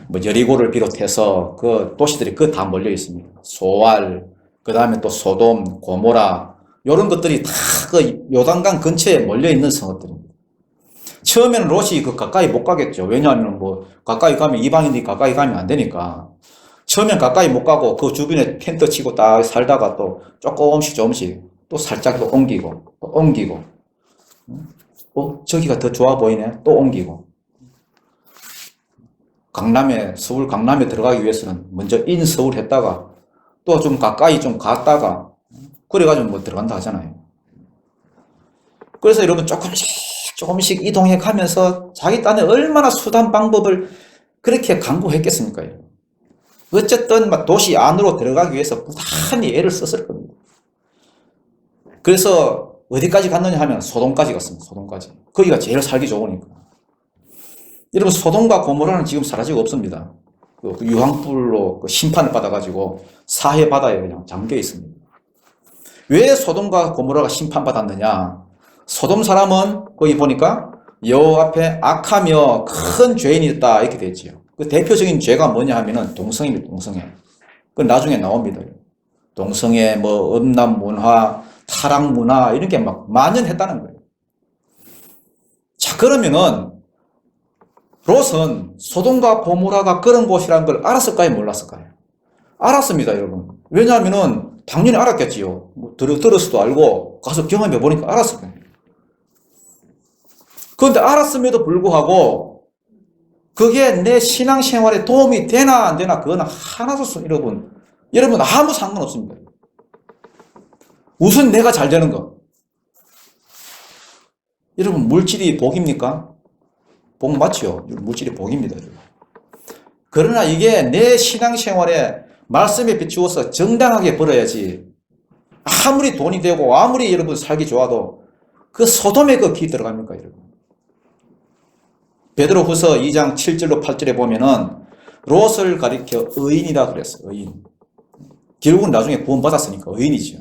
뭐 여리고를 비롯해서 그 도시들이 그 다 몰려 있습니다. 소알, 그 다음에 또 소돔, 고모라 이런 것들이 다 그 요단강 근처에 몰려 있는 성읍들입니다. 처음에는 롯이 그 가까이 못 가겠죠. 왜냐하면 뭐 가까이 가면 이방인들이 가까이 가면 안 되니까 처음엔 가까이 못 가고 그 주변에 텐트 치고 딱 살다가 또 조금씩 또 살짝 또 옮기고 저기가 더 좋아 보이네 또 옮기고 서울 강남에 들어가기 위해서는 먼저 인서울 했다가 또 좀 가까이 좀 갔다가 그래가지고 뭐 들어간다 하잖아요. 그래서 여러분 조금씩 이동해 가면서 자기 딴에 얼마나 수단 방법을 그렇게 강구했겠습니까? 어쨌든 막 도시 안으로 들어가기 위해서 부단히 애를 썼을 겁니다. 그래서 어디까지 갔느냐 하면 소돔까지 갔습니다. 소돔까지. 거기가 제일 살기 좋으니까. 여러분 소돔과 고모라는 지금 사라지고 없습니다. 그 유황불로 심판을 받아가지고 사해 바다에 그냥 잠겨 있습니다. 왜 소돔과 고모라가 심판받았느냐? 소돔 사람은 거기 보니까 여호와 앞에 악하며 큰 죄인이 있다 이렇게 되어 있지요. 그 대표적인 죄가 뭐냐 하면은 동성애입니다. 동성애. 그 나중에 나옵니다. 동성애, 뭐 음란 문화, 타락 문화 이런 게 막 만연했다는 거예요. 자, 그러면은 롯은 소돔과 고모라가 그런 곳이라는 걸 알았을까요? 몰랐을까요? 알았습니다, 여러분. 왜냐하면은 당연히 알았겠지요. 뭐 들었어도 알고 가서 경험해 보니까 알았을 거예요. 그런데 알았음에도 불구하고 그게 내 신앙생활에 도움이 되나 안 되나 그건 하나도 여러분 아무 상관없습니다. 우선 내가 잘 되는 거. 여러분 물질이 복입니까? 복 맞죠? 물질이 복입니다. 여러분. 그러나 이게 내 신앙생활에 말씀에 비추어서 정당하게 벌어야지 아무리 돈이 되고 아무리 여러분 살기 좋아도 그 소돔에 그 기 들어갑니까 여러분? 베드로후서 2장 7절로 8절에 보면은 롯을 가리켜 의인이라 그랬어요. 의인. 결국은 나중에 구원받았으니까 의인이죠.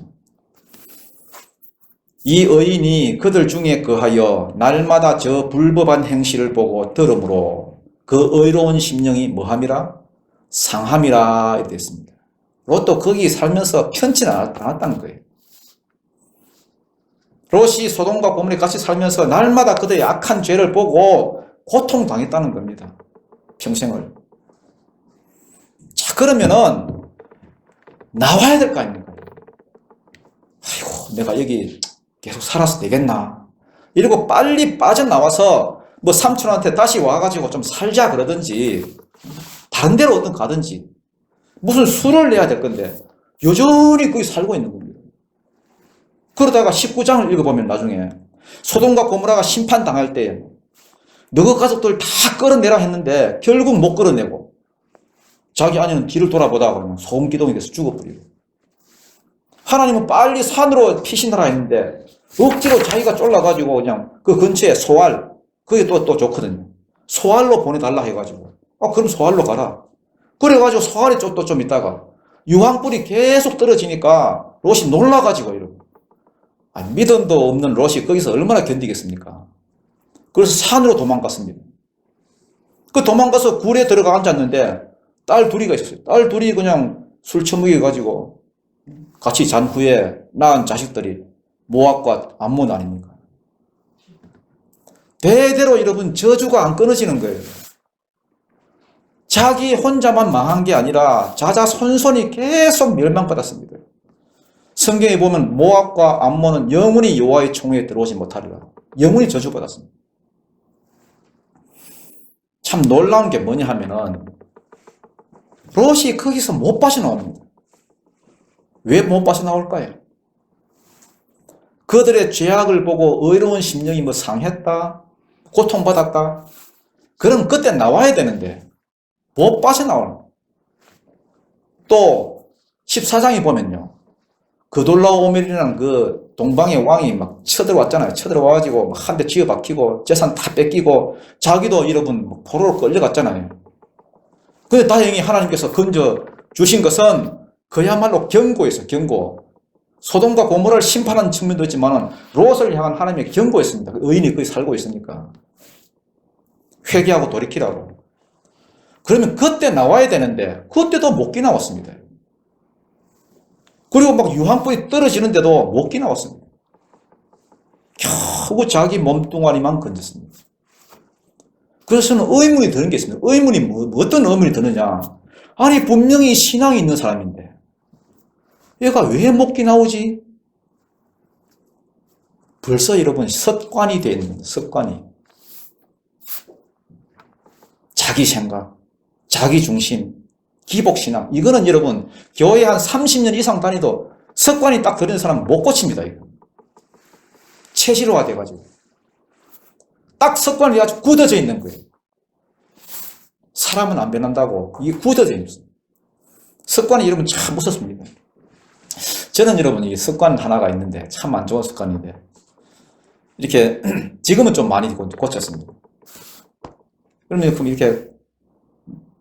이 의인이 그들 중에 거하여 날마다 저 불법한 행실을 보고 들으므로 그 의로운 심령이 뭐함이라? 상함이라 이렇게 됐습니다. 롯도 거기 살면서 편치는 않았다는 거예요. 롯이 소돔과 고모라에 같이 살면서 날마다 그들의 악한 죄를 보고 고통당했다는 겁니다. 평생을. 자, 그러면은 나와야 될 거 아닙니까? 아이고, 내가 여기 계속 살아서 되겠나? 이러고 빨리 빠져나와서 뭐 삼촌한테 다시 와가지고 좀 살자 그러든지 다른 데로 어떤 가든지 무슨 수를 내야 될 건데 여전히 거기 살고 있는 겁니다. 그러다가 19장을 읽어보면 나중에 소돔과 고모라가 심판당할 때 너희 가족들 다 끌어내라 했는데 결국 못 끌어내고 자기 아내는 뒤를 돌아보다가 그냥 소음기둥이 돼서 죽어버리고 하나님은 빨리 산으로 피신하라 했는데 억지로 자기가 쫄라가지고 그냥 그 근처에 소알 그게 또 좋거든요. 소알로 보내달라 해가지고 그럼 소알로 가라. 그래가지고 소알이 또 좀 있다가 유황불이 계속 떨어지니까 롯이 놀라가지고 이러고 믿음도 없는 롯이 거기서 얼마나 견디겠습니까? 그래서 산으로 도망갔습니다. 그 도망가서 굴에 들어가 앉았는데 딸 둘이가 있었어요. 딸 둘이 그냥 술 처먹여가지고 같이 잔 후에 낳은 자식들이 모압과 암몬 아닙니까? 대대로 여러분 저주가 안 끊어지는 거예요. 자기 혼자만 망한 게 아니라 자자손손이 계속 멸망받았습니다. 성경에 보면 모압과 암몬은 영원히 여호와의 총회에 들어오지 못하리라. 영원히 저주받았습니다. 참 놀라운 게 뭐냐 하면은 롯이 거기서 못 빠져나옵니다. 왜 못 빠져나올까요? 그들의 죄악을 보고 의로운 심령이 뭐 상했다, 고통받았다. 그럼 그때 나와야 되는데 못 빠져나오는. 또 14장에 보면요. 그돌라오멜이라는 그 동방의 왕이 막 쳐들어왔잖아요. 쳐들어와가지고 한 대 쥐어박히고 재산 다 뺏기고 자기도 여러분 포로로 끌려갔잖아요. 근데 다행히 하나님께서 건져 주신 것은 그야말로 경고였어요. 경고. 소돔과 고모라를 심판하는 측면도 있지만 롯을 향한 하나님의 경고였습니다. 의인이 거기 살고 있으니까. 회개하고 돌이키라고. 그러면 그때 나와야 되는데 그때도 못 나왔습니다. 그리고 막 유황불이 떨어지는데도 못 나왔습니다. 겨우 자기 몸뚱아리만 건졌습니다. 그래서 저는 의문이 드는 게 있습니다. 의문이 어떤 의문이 드느냐. 아니 분명히 신앙이 있는 사람인데 얘가 왜 못 나오지? 벌써 여러분 습관이 되어 있는 습관이. 자기 생각, 자기중심, 기복신앙. 이거는 여러분, 교회 한 30년 이상 다니도 습관이 딱 들이는 사람은 못 고칩니다. 이거. 체질화 돼가지고. 딱 습관이 아주 굳어져 있는 거예요. 사람은 안 변한다고. 이게 굳어져 있는 거예요. 습관이 여러분 참 무섭습니다. 저는 여러분 이 습관 하나가 있는데 참 안 좋은 습관인데 이렇게 지금은 좀 많이 고쳤습니다. 그러면 이렇게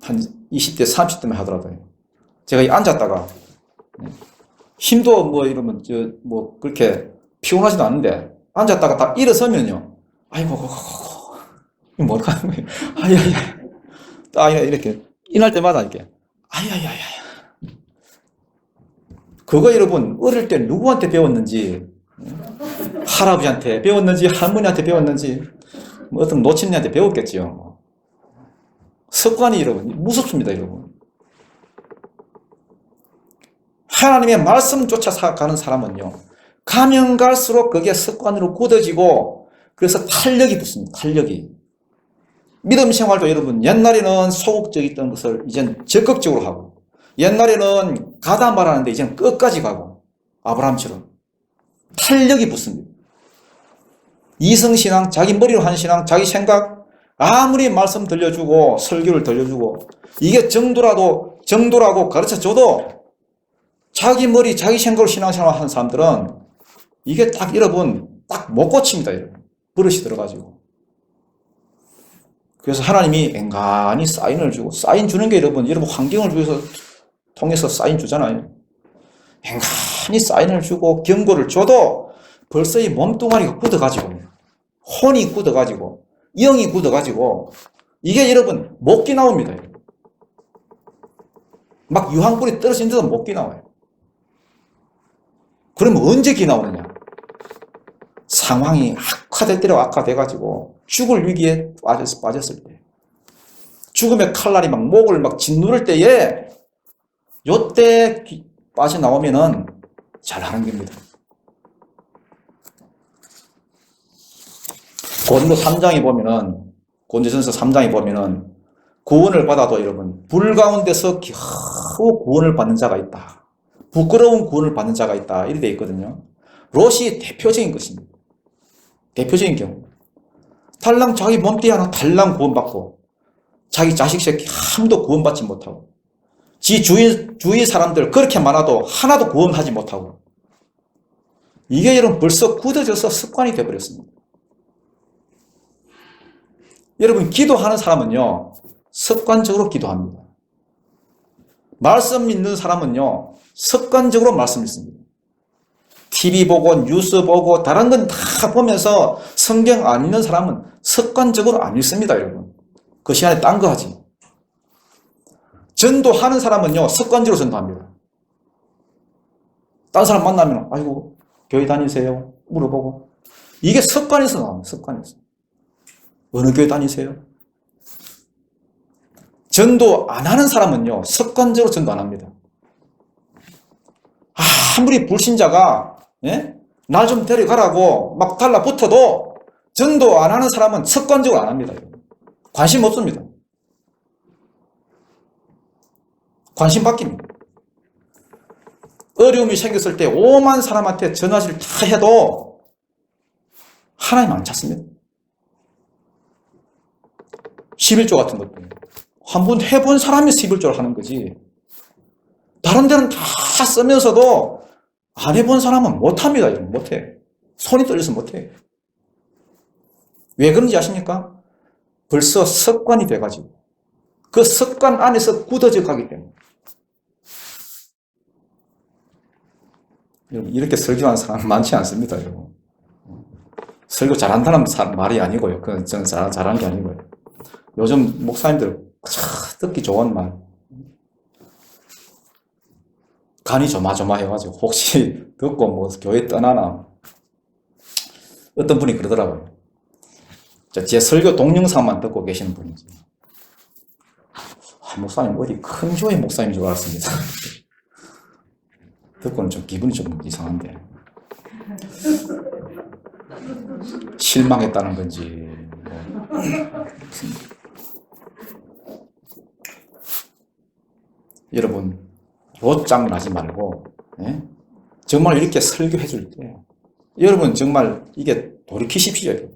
한 20대, 30대만 하더라고요. 제가 앉았다가 힘도 뭐 이러면 그렇게 피곤하지도 않은데 앉았다가 딱 일어서면요. 아이고, 이거 뭘까 하는 거예요. 아야야. 딱 이렇게 일어날 때마다 이렇게 아야야야. 그거 여러분 어릴 때 누구한테 배웠는지 할아버지한테 배웠는지 할머니한테 배웠는지 뭐 어떤 노친네한테 배웠겠지요. 습관이 여러분 무섭습니다. 여러분 하나님의 말씀 쫓아가는 사람은요 가면 갈수록 그게 습관으로 굳어지고 그래서 탄력이 붙습니다. 탄력이 믿음 생활도 여러분 옛날에는 소극적이었던 것을 이젠 적극적으로 하고 옛날에는 가다 말하는데 이제는 끝까지 가고 아브라함처럼 탄력이 붙습니다. 이성신앙, 자기 머리로 하는 신앙, 자기 생각 아무리 말씀 들려주고 설교를 들려주고 이게 정도라고 가르쳐줘도 자기 머리, 자기 생각으로 신앙생활 하는 사람들은 이게 딱 여러분 딱 못 고칩니다. 여러분. 버릇이 들어가지고. 그래서 하나님이 앵간히 사인을 주고 사인 주는 게 여러분 환경을 통해서 사인 주잖아요. 앵간히 사인을 주고 경고를 줘도 벌써 이 몸뚱아리가 굳어가지고 혼이 굳어가지고 영이 굳어가지고 이게 여러분 못기 나옵니다. 막 유황불이 떨어진 데도 못기 나와요. 그러면 언제 기 나오느냐? 상황이 악화될 때로 악화돼가지고 죽을 위기에 빠졌을 때 죽음의 칼날이 막 목을 막 짓누를 때에 요때 빠져나오면은 잘하는 겁니다. 고린도 3장에 보면은 고린도전서 3장에 보면은 구원을 받아도 여러분 불 가운데서 겨우 구원을 받는 자가 있다. 부끄러운 구원을 받는 자가 있다. 이렇게 되어 있거든요. 롯이 대표적인 것입니다. 대표적인 경우. 달랑 자기 몸뚱이 하나 달랑 구원받고 자기 자식 새끼 아무도 구원받지 못하고 지 주위 사람들 그렇게 많아도 하나도 구원하지 못하고 이게 여러분 벌써 굳어져서 습관이 되어버렸습니다. 여러분 기도하는 사람은요 습관적으로 기도합니다. 말씀 읽는 사람은요 습관적으로 말씀 읽습니다. TV 보고 뉴스 보고 다른 건 다 보면서 성경 안 읽는 사람은 습관적으로 안 읽습니다. 여러분 그 시간에 딴 거 하지. 전도하는 사람은요 습관적으로 전도합니다. 딴 사람 만나면 아이고 교회 다니세요? 물어보고 이게 습관에서 나옵니다. 습관에서. 어느 교회 다니세요? 전도 안 하는 사람은요 습관적으로 전도 안 합니다. 아무리 불신자가 날 좀 데려가라고 막 달라붙어도 전도 안 하는 사람은 습관적으로 안 합니다. 관심 없습니다. 관심 바뀝니다. 어려움이 생겼을 때 오만 사람한테 전화질 다 해도 하나님 안 찾습니다. 11조 같은 것도 한 번 해본 사람이 11조를 하는 거지 다른 데는 다 쓰면서도 안 해본 사람은 못합니다. 못해. 손이 떨려서 못해. 왜 그런지 아십니까? 벌써 습관이 돼가지고 그 습관 안에서 굳어져 가기 때문에 여러분 이렇게 설교하는 사람 많지 않습니다. 여러분. 설교 잘한다는 말이 아니고요. 그건 저는 잘하는 게 아니고요. 요즘 목사님들 듣기 좋은 말 간이 조마조마해가지고 혹시 듣고 뭐 교회 떠나나 어떤 분이 그러더라고요. 제 설교 동영상만 듣고 계시는 분이지. 목사님 어디 큰 교회 목사님인 줄 알았습니다. 듣고는 좀 기분이 좀 이상한데 실망했다는 건지 여러분, 로짱 나지 말고, 예? 정말 이렇게 설교해 줄 때, 여러분 정말 이게 돌이키십시오. 예?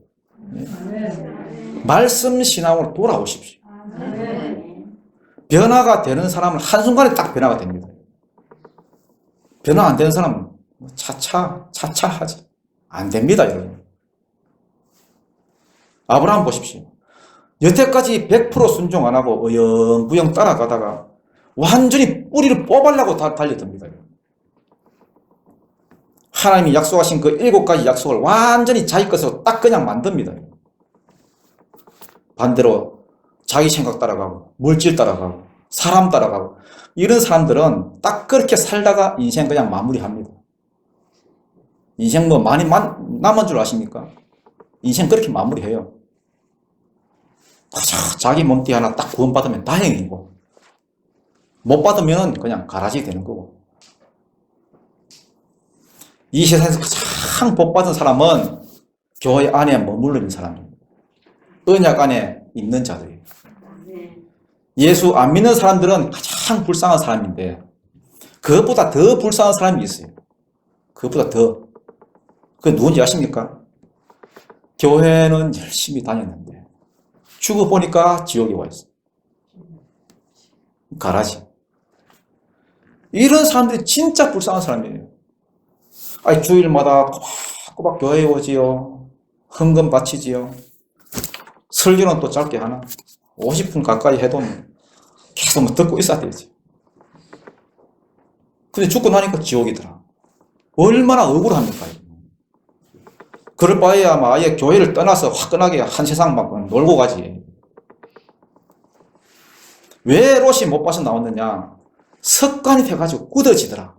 말씀 신앙으로 돌아오십시오. 변화가 되는 사람은 한순간에 딱 변화가 됩니다. 변화 안 되는 사람은 차차 하지. 안 됩니다, 여러분. 아브라함 보십시오. 여태까지 100% 순종 안 하고 어영부영 따라가다가 완전히 뿌리를 뽑으려고 다 달려듭니다. 하나님이 약속하신 그 7가지 약속을 완전히 자기 것으로 딱 그냥 만듭니다. 반대로 자기 생각 따라가고 물질 따라가고 사람 따라가고 이런 사람들은 딱 그렇게 살다가 인생 그냥 마무리합니다. 인생 뭐 많이 남은 줄 아십니까? 인생 그렇게 마무리해요. 자기 몸띠 하나 딱 구원받으면 다행이고 못 받으면 그냥 가라지 되는 거고. 이 세상에서 가장 복받은 사람은 교회 안에 머물러 있는 사람입니다. 언약 안에 있는 자들이에요. 예수 안 믿는 사람들은 가장 불쌍한 사람인데 그것보다 더 불쌍한 사람이 있어요. 그것보다 더. 그게 누군지 아십니까? 교회는 열심히 다녔는데 죽어보니까 지옥에 와 있어요. 가라지. 이런 사람들이 진짜 불쌍한 사람이에요. 아니, 주일마다 꼬박꼬박 교회에 오지요. 헌금 바치지요. 설교는 또 짧게 하나. 50분 가까이 해도 계속 뭐 듣고 있어야 되지. 근데 죽고 나니까 지옥이더라. 얼마나 억울합니까? 그럴 바에야 아예 교회를 떠나서 화끈하게 한 세상 막 놀고 가지. 왜 롯이 못 빠져나왔느냐? 습관이 돼가지고 굳어지더라.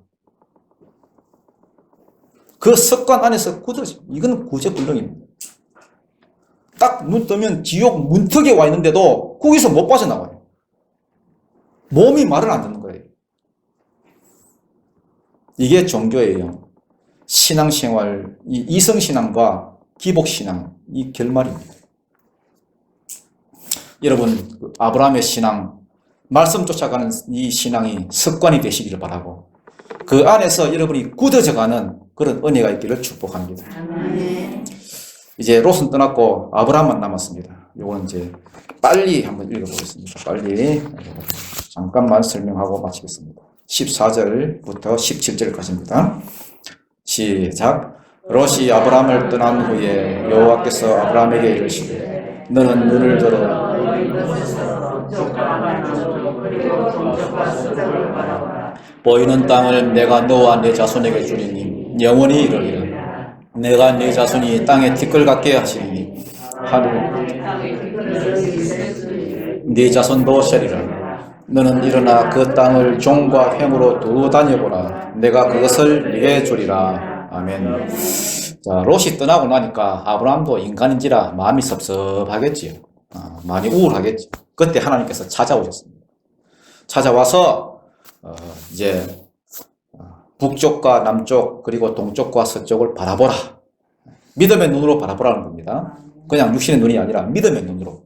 그 습관 안에서 굳어지. 이건 구제불능입니다. 딱 눈 뜨면 지옥 문턱에 와 있는데도 거기서 못 빠져나와요. 몸이 말을 안 듣는 거예요. 이게 종교예요. 신앙생활, 이 이성신앙과 기복신앙, 이 결말입니다. 여러분, 아브라함의 신앙, 말씀 쫓아가는 이 신앙이 습관이 되시기를 바라고 그 안에서 여러분이 굳어져가는 그런 은혜가 있기를 축복합니다. 이제 롯은 떠났고 아브라함만 남았습니다. 이거는 이제 빨리 한번 읽어보겠습니다. 빨리 잠깐만 설명하고 마치겠습니다. 14절부터 17절까지입니다. 시작. 롯이 아브라함을 떠난 후에 여호와께서 아브라함에게 이르시되 너는 눈을 들어 보이는 땅을 내가 너와 네 자손에게 주리니 영원히 이르리라. 내가 네 자손이 땅에 티끌 같게 하시리니 하늘 네 자손도 세리라. 너는 일어나 그 땅을 종과 횡으로 두루 다녀보라. 내가 그것을 네게 주리라. 아멘. 자, 롯이 떠나고 나니까 아브라함도 인간인지라 마음이 섭섭하겠지요. 많이 우울하겠죠. 그때 하나님께서 찾아오셨습니다. 찾아와서 이제 북쪽과 남쪽 그리고 동쪽과 서쪽을 바라보라. 믿음의 눈으로 바라보라는 겁니다. 그냥 육신의 눈이 아니라 믿음의 눈으로.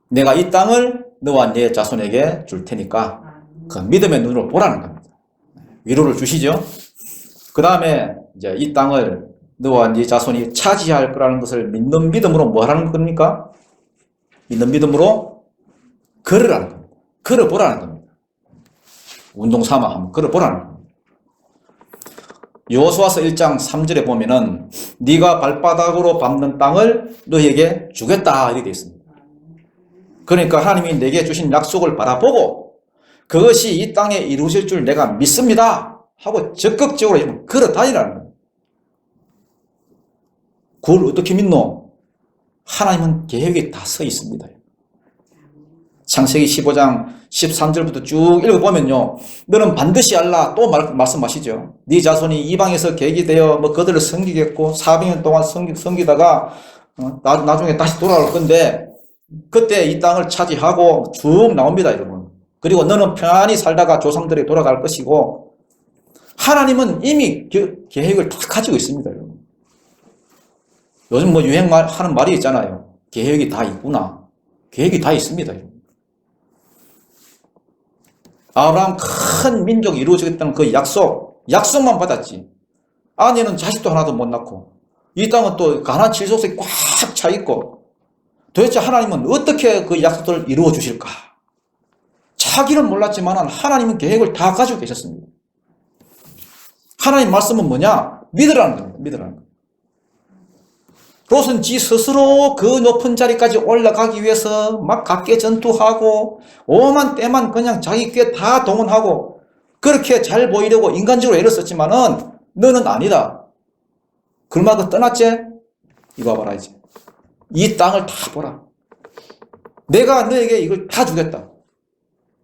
내가 이 땅을 너와 네 자손에게 줄 테니까 그 믿음의 눈으로 보라는 겁니다. 위로를 주시죠. 그 다음에 이제 이 땅을 너와 네 자손이 차지할 거라는 것을 믿는 믿음으로 뭐 하라는 겁니까? 믿는 믿음으로 걸으라는 겁니다. 걸어보라는 겁니다. 운동 삼아 한번 걸어보라는 겁니다. 여호수아서 1장 3절에 보면은 네가 발바닥으로 밟는 땅을 너희에게 주겠다 이렇게 되어 있습니다. 그러니까 하나님이 내게 주신 약속을 바라보고 그것이 이 땅에 이루어질 줄 내가 믿습니다 하고 적극적으로 걸어 다니라는 거예요. 그걸 어떻게 믿노? 하나님은 계획이 다 서 있습니다. 창세기 15장 13절부터 쭉 읽어보면요. 너는 반드시 알라 또 말씀하시죠. 네 자손이 이방에서 계기 되어 그들을 섬기겠고 400년 동안 섬기다가 나중에 다시 돌아올 건데 그때 이 땅을 차지하고 쭉 나옵니다, 여러분. 그리고 너는 편안히 살다가 조상들이 돌아갈 것이고 하나님은 이미 계획을 다 가지고 있습니다, 여러분. 요즘 유행하는 말이 있잖아요. 계획이 다 있구나. 계획이 다 있습니다, 여러분. 아브라함 큰 민족이 이루어지겠다는 그 약속만 받았지. 아내는 자식도 하나도 못 낳고 이 땅은 또 가나안 칠속이 꽉 차 있고 도대체 하나님은 어떻게 그 약속들을 이루어 주실까? 자기는 몰랐지만 하나님은 계획을 다 가지고 계셨습니다. 하나님 말씀은 뭐냐? 믿으라는 겁니다. 믿으라는 겁니다. 롯은 지 스스로 그 높은 자리까지 올라가기 위해서 막 각계 전투하고 오만 때만 그냥 자기 꽤 다 동원하고 그렇게 잘 보이려고 인간적으로 애를 썼지만은 너는 아니다. 그러면 떠났지? 이거 봐라 이제. 이 땅을 다 보라. 내가 너에게 이걸 다 주겠다.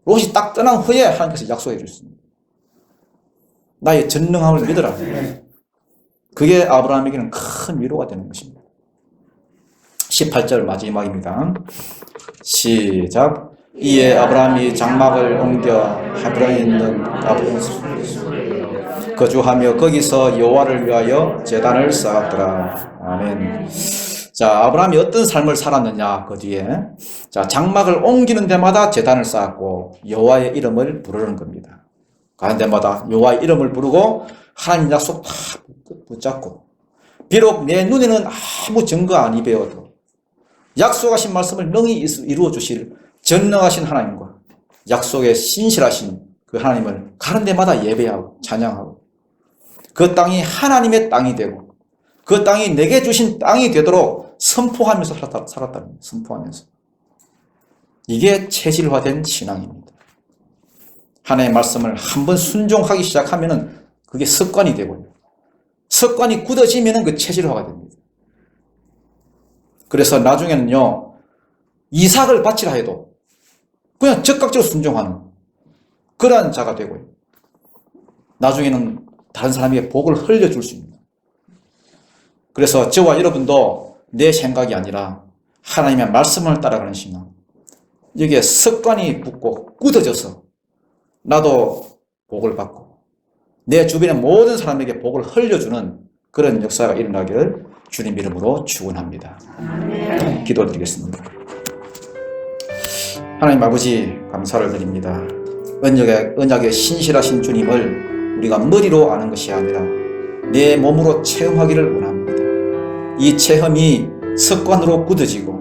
롯이 딱 떠난 후에 하나님께서 약속해 주셨습니다. 나의 전능함을 믿어라. 그게 아브라함에게는 큰 위로가 되는 것입니다. 18절 마지막입니다. 시작. 이에 아브라함이 장막을 옮겨 하브론에 있는 거주하며 거기서 여호와를 위하여 제단을 쌓았더라. 아멘. 자, 아브라함이 어떤 삶을 살았느냐 그 뒤에. 자, 장막을 옮기는 데마다 제단을 쌓았고 여호와의 이름을 부르는 겁니다. 가는 데마다 여호와의 이름을 부르고 하나님 약속 다 붙잡고 비록 내 눈에는 아무 증거 아니 배워도 약속하신 말씀을 능히 이루어 주실 전능하신 하나님과 약속에 신실하신 그 하나님을 가는 데마다 예배하고 찬양하고 그 땅이 하나님의 땅이 되고 그 땅이 내게 주신 땅이 되도록 선포하면서 살았다는 선포하면서. 이게 체질화된 신앙입니다. 하나님의 말씀을 한번 순종하기 시작하면은 그게 습관이 되고요. 습관이 굳어지면은 그 체질화가 됩니다. 그래서 나중에는요, 이삭을 바치라 해도 그냥 즉각적으로 순종하는 그러한 자가 되고요. 나중에는 다른 사람에게 복을 흘려줄 수 있는. 그래서 저와 여러분도 내 생각이 아니라 하나님의 말씀을 따라가는 신앙. 여기에 습관이 붙고 굳어져서 나도 복을 받고 내 주변의 모든 사람에게 복을 흘려주는 그런 역사가 일어나기를 주님 이름으로 축원합니다. 기도드리겠습니다. 하나님 아버지 감사를 드립니다. 언약의 신실하신 주님을 우리가 머리로 아는 것이 아니라 내 몸으로 체험하기를 원합니다. 이 체험이 습관으로 굳어지고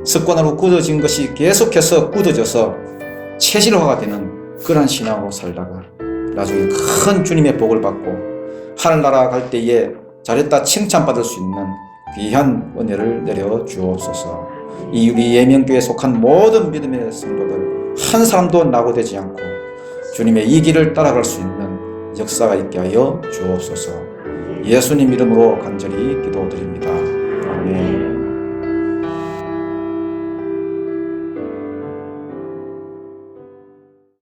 습관으로 굳어진 것이 계속해서 굳어져서 체질화가 되는 그런 신앙으로 살다가 나중에 큰 주님의 복을 받고 하늘나라 갈 때에 잘했다 칭찬받을 수 있는 귀한 은혜를 내려 주옵소서. 이 우리 예명교회에 속한 모든 믿음의 성도들 한 사람도 낙오되지 않고 주님의 이 길을 따라갈 수 있는 역사가 있게 하여 주옵소서. 예수님 이름으로 간절히 기도드립니다.